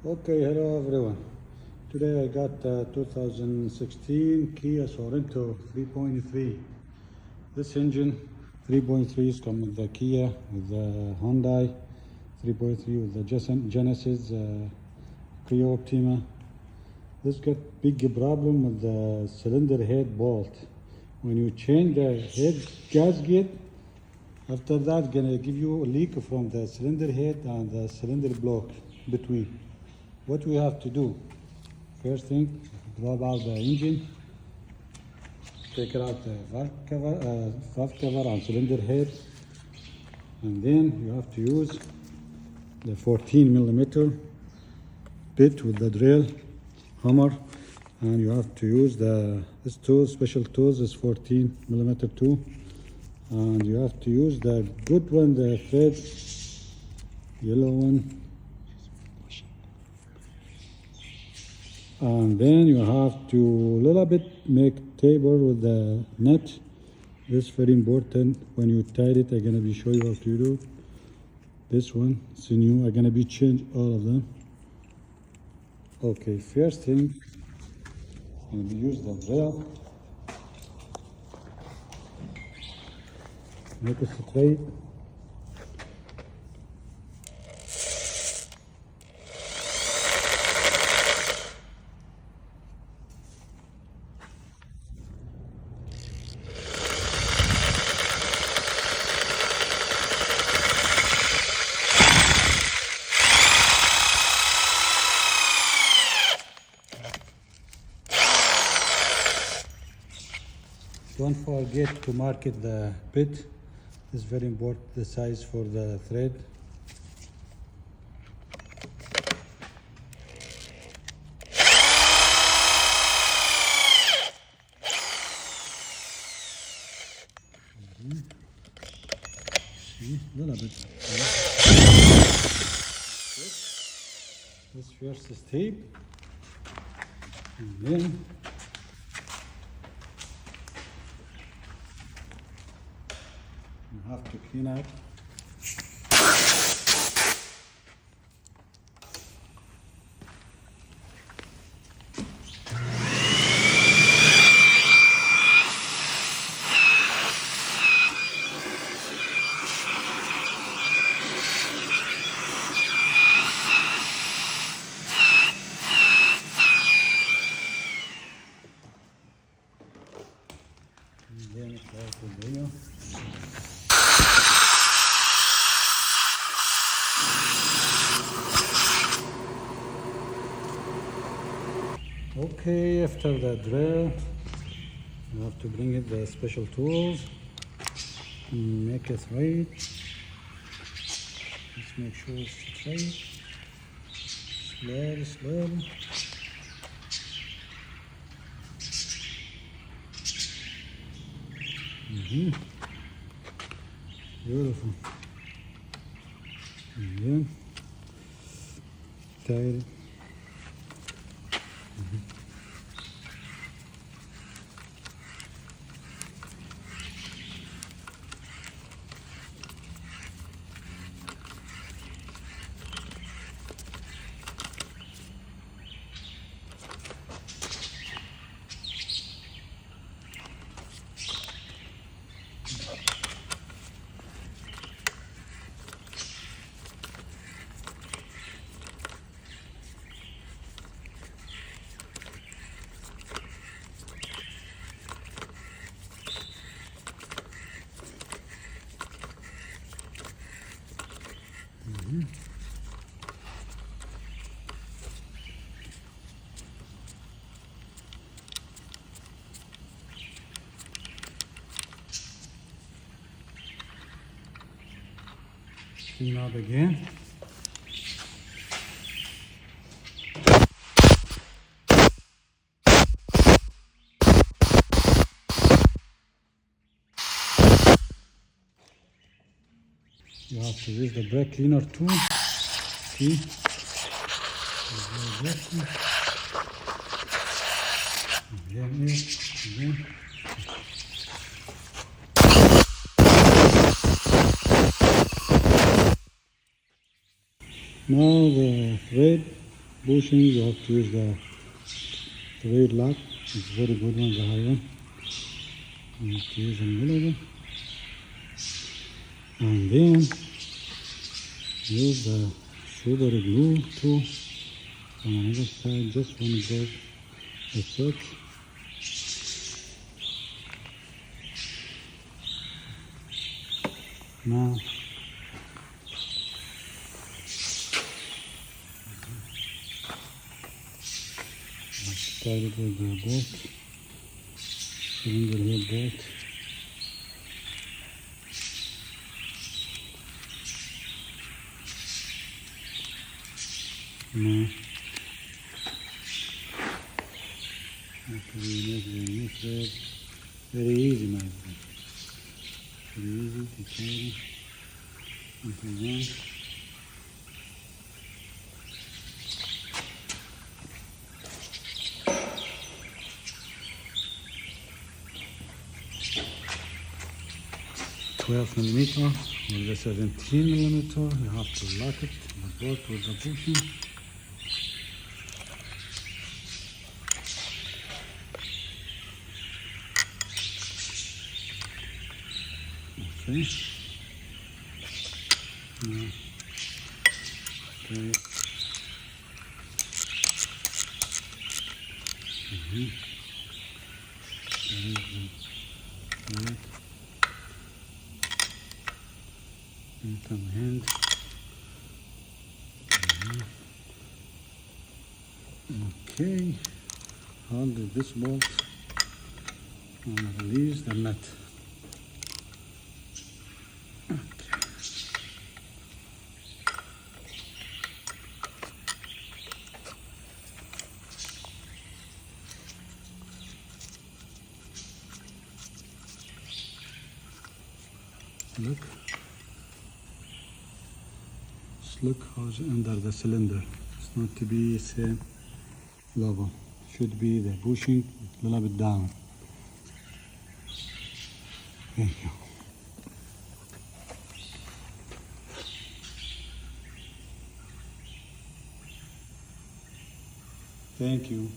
Okay, hello everyone. Today I got 2016 Kia Sorento 3.3. This engine 3.3 is come with the Kia, with the Hyundai 3.3, with the Genesis Clio Optima. This got big problem with the cylinder head bolt. When you change the head gasket, after that gonna give you a leak from the cylinder head and the cylinder block between. What we have to do, first thing, grab out the engine, take out the valve cover and cylinder head, and then you have to use the 14mm bit with the drill hammer, and you have to use this tool, special tools, is 14mm too, and you have to use the good one, the thread, yellow one. And then you have to little bit make table with the nut. This is very important. When you tie it, I'm gonna be show you how to do. This one, it's new. I'm gonna be change all of them. Okay, first thing, I'm gonna use the drill. Make it straight. Don't forget to mark it the bit. It's very important, the size for the thread. See, a little bit. This first is tape, and then you have to clean up. And then try to do. Okay, after the drill, you have to bring it the special tools, make it right. Let's make sure it's straight. Slowly, slowly. Beautiful. And then tie it. Clean up again. You have to use the brake cleaner too. See? Again. Now the thread bushing, you have to use the rear lock. It's very good one, the high one. You have to use in the middle. And then use the sugar glue too on another side, just one drop like that. Now start it with the bolt, cylinder head bolt. Now after we remove that, very easy, my friend. Very easy to carry until one. $12mm or the 17mm, you have to lock it in the bolt with the bushing. Okay. Now, okay. Right. Into my hand. Okay. Hold this bolt and release the nut. Look how it's under the cylinder. It's not to be same level. Should be the bushing a little bit down. Thank you. Thank you.